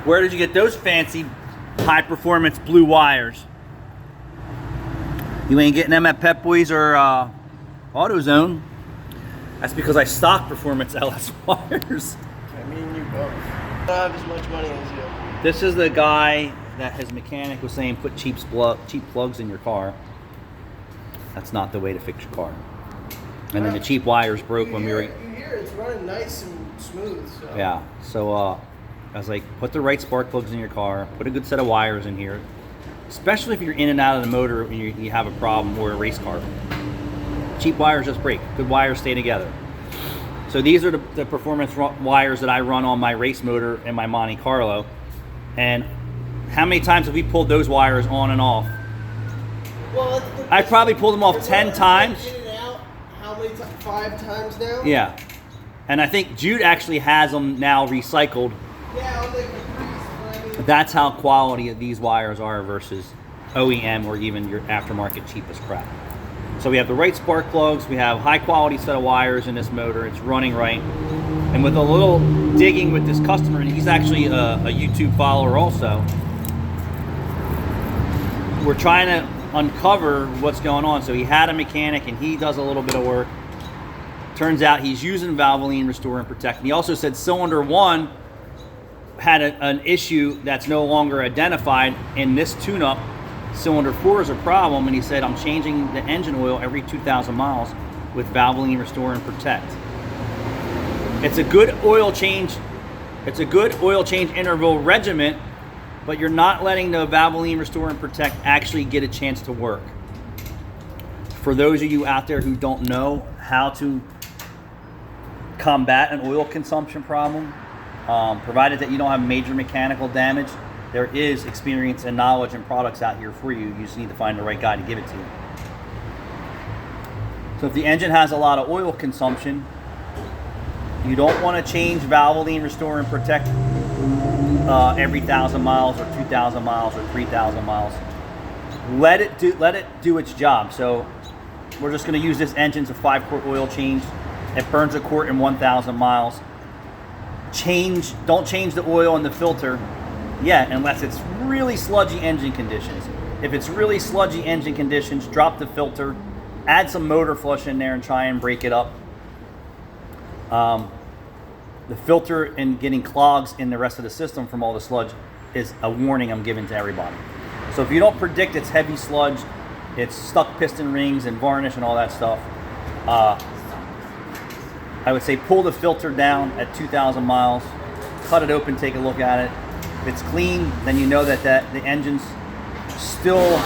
Where did you get those fancy high performance blue wires? You ain't getting them at Pep Boys or AutoZone. That's because I stock performance LS wires. I mean, you both. I don't have as much money as you. This is the guy that his mechanic was saying put cheap plugs in your car. That's not the way to fix your car. And then the cheap wires broke when we were... You hear it's running nice and smooth. So. Yeah, so I was like, put the right spark plugs in your car, put a good set of wires in here, especially if you're in and out of the motor and you have a problem or a race car. Cheap wires just break. Good wires stay together. So these are the performance wires that I run on my race motor and my Monte Carlo. And how many times have we pulled those wires on and off? Well, I probably pulled them off 10 times. In and out, how many times? 5 times now? Yeah. And I think Jude actually has them now recycled. Yeah, I'll make a grease. That's how quality of these wires are versus OEM or even your aftermarket cheapest crap. So we have the right spark plugs, we have high quality set of wires in this motor, it's running right. And with a little digging with this customer, and he's actually a YouTube follower also, we're trying to uncover what's going on. So he had a mechanic and he does a little bit of work. Turns out he's using valvoline, restore, and protect. And he also said cylinder 1 had an issue that's no longer identified in this tune-up. Cylinder 4 is a problem, and he said, I'm changing the engine oil every 2,000 miles with valvoline, restore, and protect. It's a good oil change. It's a good oil change interval regimen, but you're not letting the valvoline, restore, and protect actually get a chance to work. For those of you out there who don't know how to combat an oil consumption problem, provided that you don't have major mechanical damage, there is experience and knowledge and products out here for you. You just need to find the right guy to give it to you. So if the engine has a lot of oil consumption, you don't want to change valvoline, restore, and protect every 1,000 miles or 2,000 miles or 3,000 miles. Let it do its job. So we're just going to use this engine. It's a 5-quart oil change. It burns a quart in 1,000 miles. Don't change the oil in the filter yet, unless it's really sludgy engine conditions. If it's really sludgy engine conditions, drop the filter, add some motor flush in there and try and break it up. The filter and getting clogs in the rest of the system from all the sludge is a warning I'm giving to everybody. So if you don't predict it's heavy sludge, it's stuck piston rings and varnish and all that stuff, I would say pull the filter down at 2,000 miles, cut it open, take a look at it. If it's clean, then you know that the engine's still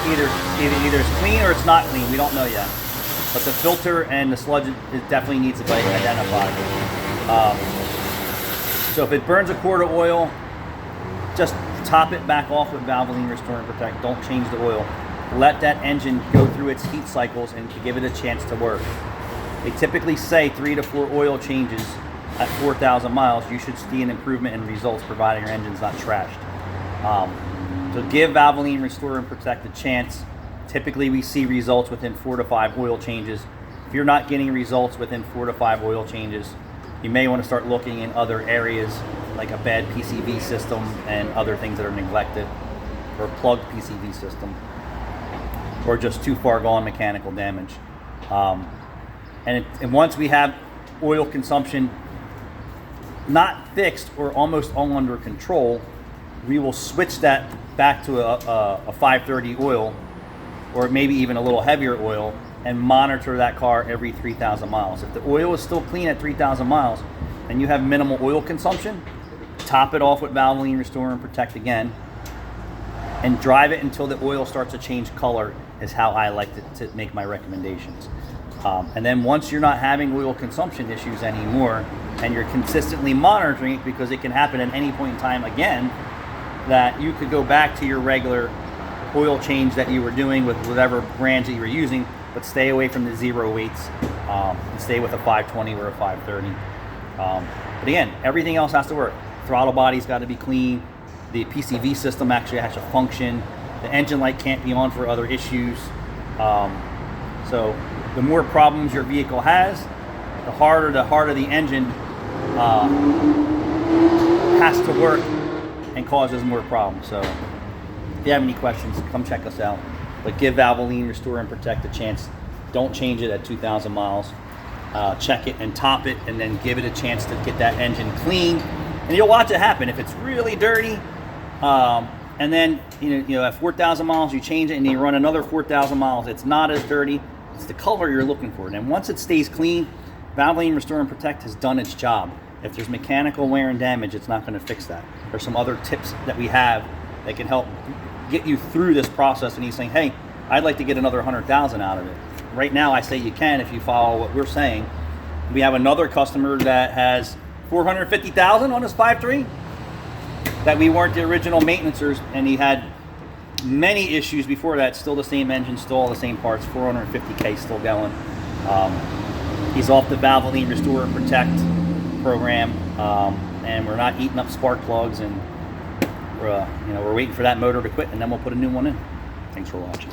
either it's clean or it's not clean. We don't know yet. But the filter and the sludge, it definitely needs to be identified. So if it burns a quart of oil, just top it back off with valvoline, restore, and protect. Don't change the oil. Let that engine go through its heat cycles and give it a chance to work. They typically say 3 to 4 oil changes at 4,000 miles, you should see an improvement in results, providing your engine's not trashed. So give valvoline, restore, and protect a chance. Typically, we see results within 4 to 5 oil changes. If you're not getting results within 4 to 5 oil changes, you may want to start looking in other areas, like a bad PCV system and other things that are neglected, or a plugged PCV system, or just too far gone mechanical damage. And once we have oil consumption not fixed or almost all under control, we will switch that back to a 530 oil, or maybe even a little heavier oil, and monitor that car every 3,000 miles. If the oil is still clean at 3,000 miles and you have minimal oil consumption, top it off with valvoline, restore, and protect again, and drive it until the oil starts to change color is how I like to make my recommendations. And then once you're not having oil consumption issues anymore, and you're consistently monitoring it, because it can happen at any point in time again, that you could go back to your regular oil change that you were doing with whatever brands that you were using, but stay away from the zero weights, and stay with a 520 or a 530. But again, everything else has to work. Throttle body's got to be clean. The PCV system actually has to function. The engine light can't be on for other issues. So the more problems your vehicle has, the harder the engine has to work and causes more problems. So if you have any questions, come check us out. But give Valvoline Restore and Protect a chance. Don't change it at 2,000 miles. Check it and top it, and then give it a chance to get that engine clean. And you'll watch it happen. If it's really dirty, and then you know at 4,000 miles you change it, and you run another 4,000 miles, it's not as dirty. It's the color you're looking for. And then once it stays clean, Valvoline Restore and Protect has done its job. If there's mechanical wear and damage, it's not going to fix that. There's some other tips that we have that can help get you through this process. And he's saying, hey, I'd like to get another 100,000 out of it. Right now, I say you can if you follow what we're saying. We have another customer that has 450,000 on his 5.3 that we weren't the original maintenancers, and he had many issues before that. Still the same engine, still all the same parts, 450K still going. He's off the Valvoline Restore and Protect program, and we're not eating up spark plugs, and we're waiting for that motor to quit, and then we'll put a new one in. Thanks for watching.